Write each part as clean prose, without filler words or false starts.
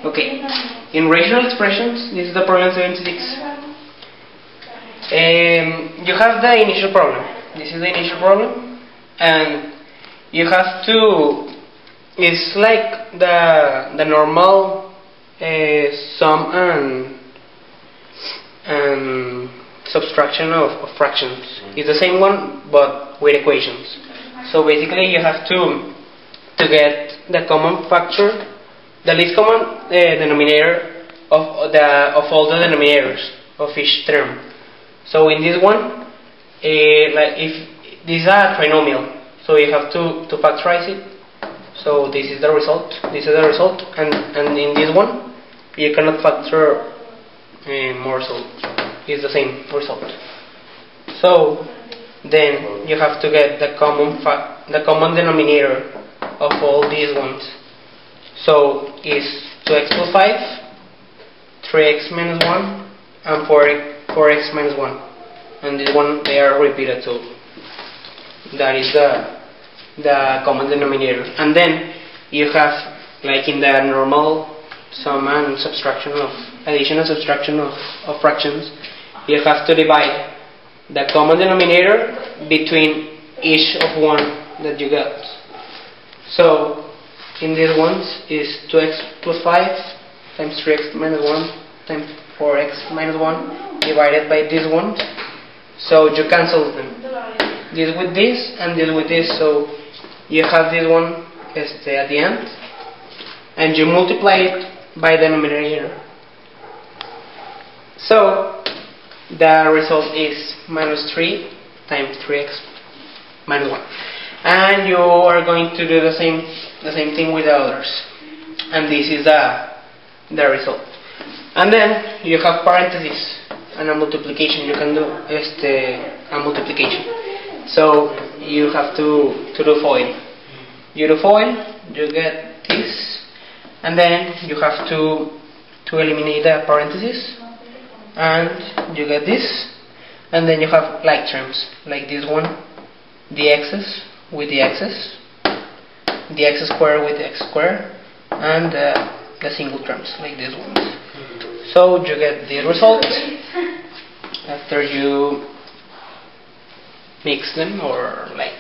Okay, in rational expressions, this is the problem 76. You have the initial problem. This is the initial problem, and you have to. It's like the normal sum and subtraction of fractions. It's the same one, but with equations. So basically, you have to get the common factor, the least common denominator of all the denominators of each term. So in this one, like if this is a trinomial, so you have to factorize it. So this is the result. This is the result, and in this one, you cannot factor more. So it's the same result. So then you have to get the common denominator of all these ones. So is 2x plus 5, 3x minus 1, and 4x minus 1. And this one they are repeated, so that is the common denominator. And then you have, like in the normal sum and subtraction of addition and subtraction of fractions, you have to divide the common denominator between each of one that you got. So in these ones is 2x plus 5 times 3x minus 1 times 4x minus 1 divided by this one. So you cancel them. This with this and this with this. So you have this one at the end, and you multiply it by the numerator. So the result is minus 3 times 3x minus 1. And you are going to do the same thing with the others. And this is the result. And then you have parentheses and a multiplication. You can do a multiplication. So you have to do FOIL. You do FOIL, you get this, and then you have to eliminate the parentheses, and you get this, and then you have like terms like this one, the x's with the x's, the x squared with the x squared, and the single terms like this one. So you get the result after you mix them or like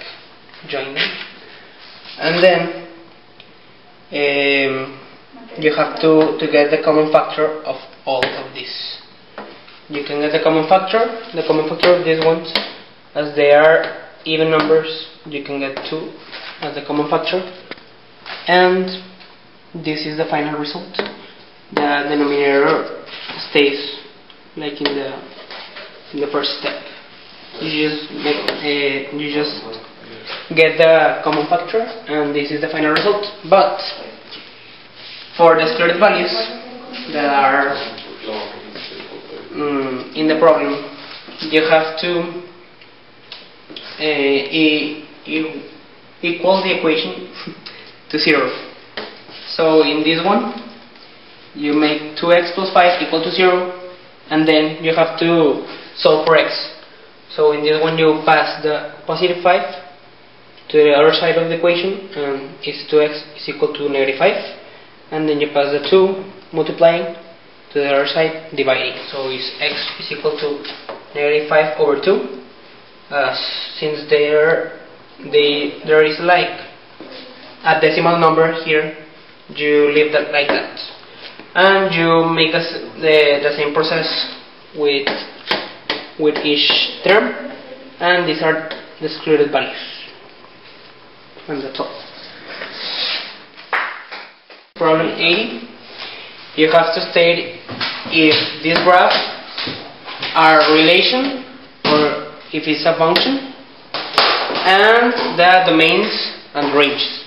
join them, and then you have to get the common factor of all of this. You can get the common factor of these ones, as they are even numbers. You can get 2 as the common factor, and this is the final result. The denominator stays like in the first step. You just get the common factor, and this is the final result. But for the excluded values that are in the problem, you have to equal the equation to 0. So in this one, you make 2x plus 5 equal to 0, and then you have to solve for x. So in this one, you pass the positive 5 to the other side of the equation, and it's 2x is equal to negative 5, and then you pass the 2 multiplying to the other side, dividing. So it's x is equal to negative 5 over 2. Since there is like a decimal number here, you leave that like that, and you make the same process with each term, and these are the excluded values. And that's all. Problem 80. You have to state if these graphs are relation or if it's a function, and the domains and ranges.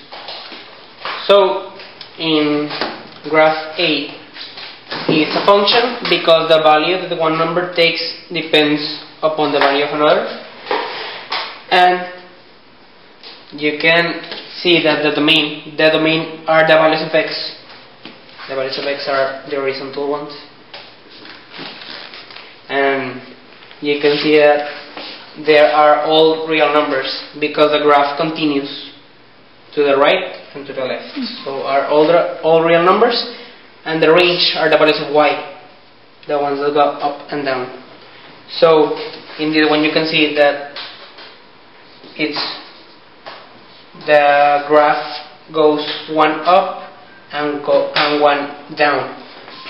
So in graph A, it's a function because the value that one number takes depends upon the value of another, and you can see that the domain are the values of x. The values of x are the horizontal ones, and you can see that there are all real numbers because the graph continues to the right and to the left. So are all real numbers, and the range are the values of y, the ones that go up and down. So in this one you can see that it's the graph goes one up and one down.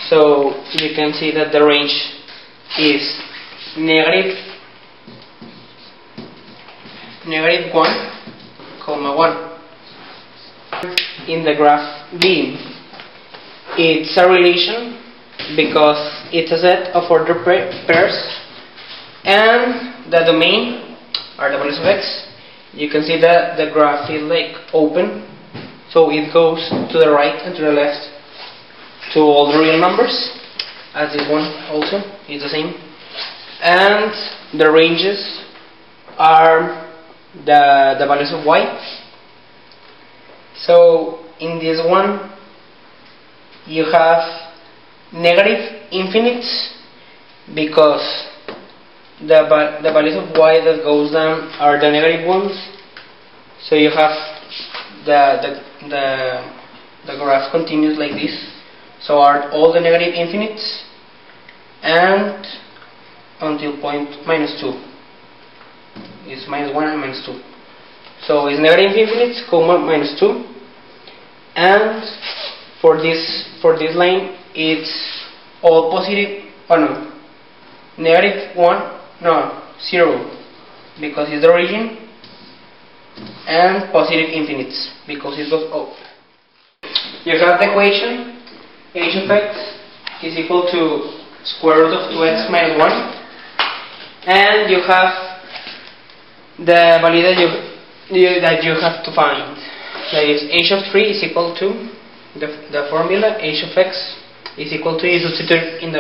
So you can see that the range is negative 1,1. In the graph B, it's a relation because it's a set of ordered pairs, and the domain are the values of x. You can see that the graph is like open, so it goes to the right and to the left to all the real numbers, as this one also is the same. And the ranges are the values of y. So in this one you have negative infinites because the values of y that goes down are the negative ones. So you have the graph continues like this. So are all the negative infinites and until point -2. It's -1 and -2. So it's negative infinites, comma, -2. And for this line it's all positive, oh no, -1, no, 0 because it's the origin, and positive infinites because it goes up. You have the equation h of x is equal to square root of 2x minus 1, and you have the value that you have to find. That is h of 3 is equal to the formula h of x is equal to, you substitute in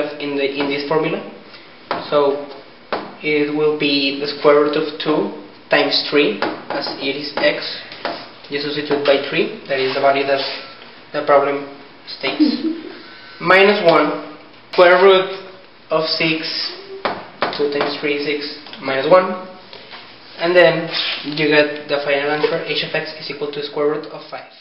this formula, so it will be the square root of 2 times 3, as it is x. You substitute by 3, that is the value that the problem states. Minus 1, square root of 6, 2 times 3 is 6, minus 1, and then you get the final answer, h of x is equal to square root of 5.